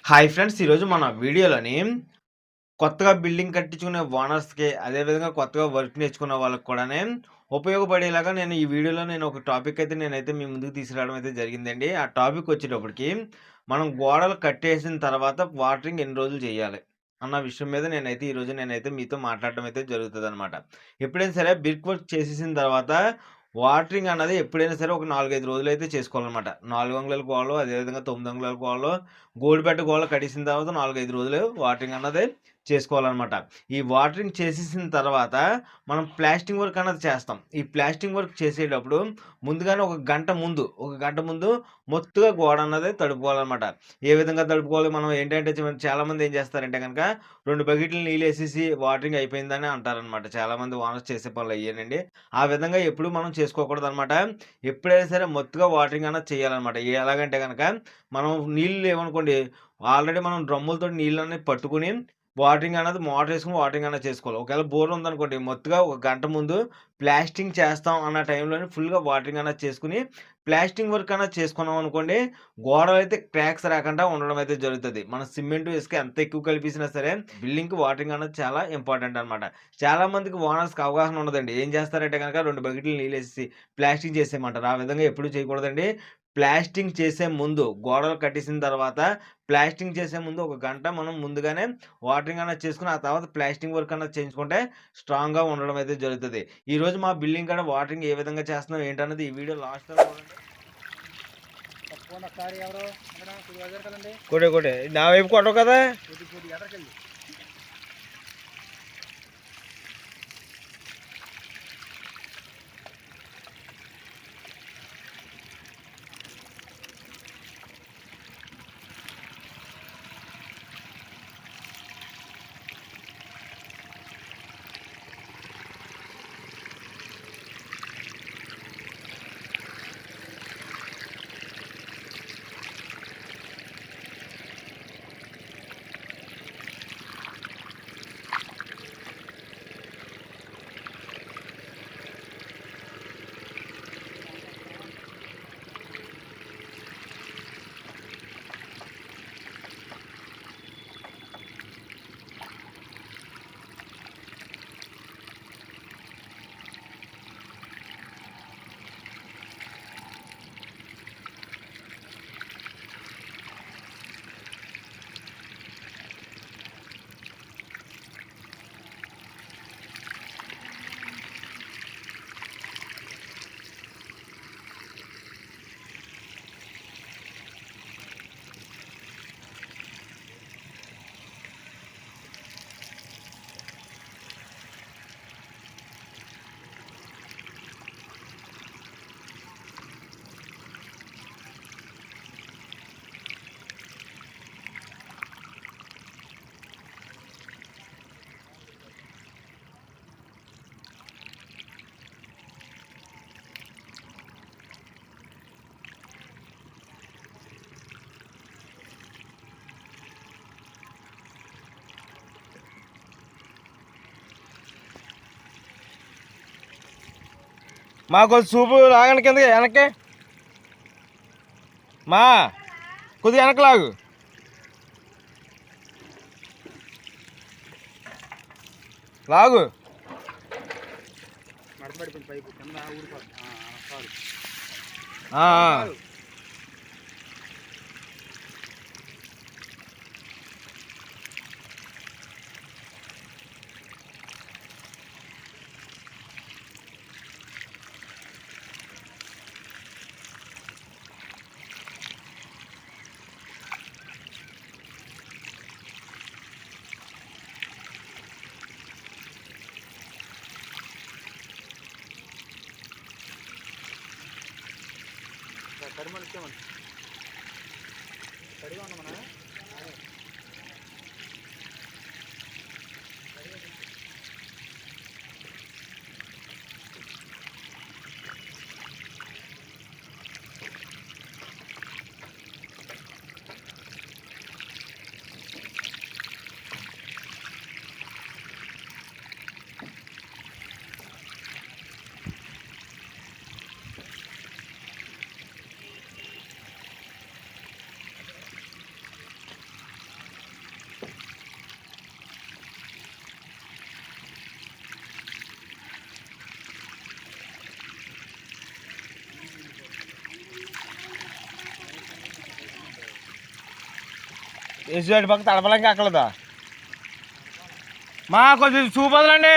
Hi friends! ఈరోజు మన వీడియోలోని కొత్తగా బిల్డింగ్ కట్టించుకునే ఓనర్స్‌కి, అదేవిధంగా కొత్తగా వర్క్ నేర్చుకున్న వాళ్ళకి కూడానే ఉపయోగపడేలాగా ఈ వీడియోలో ఒక టాపిక్ అయితే నేనైతే మీ ముందుకు తీసుకురావడం అయితే జరిగిందండి. ఆ టాపిక్ వచ్చేటప్పటికి మనం గోడలు కట్టేసిన తర్వాత వాటరింగ్ ఎన్ని రోజులు చేయాలి? అన్న విషయం మీద ఈరోజు మీతో మాట్లాడడం అయితే జరుగుతదనమాట. ఎప్పుడైనా సరే బ్రిక్ వర్క్ చేసేసిన తర్వాత వాటరింగ్ అన్నది ఎప్పుడైనా సరే ఒక 4, 5 రోజులైతే చేసుకోవాలనమాట. 4 అంగుళాల గోడలు, అదేవిధంగా 9 అంగుళాల గోడలు, గోల్డ్ గోడలు కట్టేసిన తర్వాత 4, 5 రోజులు వాటరింగ్ అన్నది చేసుకోవాలనమాట. ఈ వాటరింగ్ చేసేసిన తర్వాత మనం ప్లాస్టింగ్ వర్క్ అన్నది చేస్తాం. ఈ ప్లాస్టింగ్ వర్క్ చేసేటప్పుడు ముందుగానే ఒక గంట ముందు మొత్తుగా గోడ అన్నది తడుపుకోవాలనమాట. ఏ విధంగా తడుపుకోవాలి? మనం ఏంటంటే చాలామంది ఏం చేస్తారంటే గనక 2 బకెట్లు నీళ్ళేసేసి వాటరింగ్ అయిపోయిందని అంటారనమాట. చాలామంది ఓనర్స్ చేసే పనులు అయ్యేనండి. ఆ విధంగా ఎప్పుడు మనం చేసుకోకూడదనమాట. ఎప్పుడైనా సరే మొత్తుగా వాటరింగ్ అన్నది చేయాలనమాట. ఎలాగంటే గనక మనం నీళ్ళు లేవనుకోండి, ఆల్రెడీ మనం డ్రమ్ములతోటి నీళ్ళనేవి పట్టుకొని వాటరింగ్ అన్నది మోటారేసుకొని వాటరింగ్ అన్నది చేసుకోవాలి. ఒకవేళ బోర్ ఉందనుకోండి, మొత్తుగా ఒక గంట ముందు ప్లాస్టింగ్ చేస్తాం అన్న టైంలోనే ఫుల్‌గా వాటరింగ్ అన్నది చేసుకొని, ప్లాస్టింగ్ వర్క్ అన్నది చేసుకున్నాం అనుకోండి, గోడలైతే క్రాక్స్ రాకుండా ఉండడం అయితే జరుగుతది. మనం సిమెంటు, ఇసుక ఎంత ఎక్కువ కలిపేసినా సరే, బిల్డింగ్‌కి వాటరింగ్ అన్నది చాలా ఇంపార్టెంట్ అనమాట. చాలా మందికి ఓనర్స్‌కి అవగాహన ఉండదండి. ఏం చేస్తారంటే గనక 2 బకెట్లు నీళ్ళేసేసి ప్లాస్టింగ్ చేసేయమంటారు. ఆ విధంగా ఎప్పుడూ చేయకూడదండి. ప్లాస్టింగ్ చేసే ముందు, గోడలు కట్టేసిన తర్వాత ప్లాస్టింగ్ చేసే ముందు ఒక గంట మనం ముందుగానే వాటరింగ్ అన్నది చేసుకొని, ఆ తర్వాత ప్లాస్టింగ్ వర్క్ అన్నది చేయించుకుంటే స్ట్రాంగ్‌గా ఉండడం అయితే జరుగుతది. ఈరోజు మా బిల్డింగ్ కాడ వాటరింగ్ ఏ విధంగా చేస్తున్నాం ఏంటన్నది ఈ వీడియో లాస్ట్‌లో చూడండి. కొట్టే కొట్టే నా వైపు కొట్టవు కదా. మాకు చూపు లాగండి కింద వెనక్కి. మా కొద్దిగా వెనక్కి లాగు. లాగు. కడిగా ఉండమన్నా. వేసి పక్క తడపలేక అక్కలదా మా కొంచెం చూపదండి.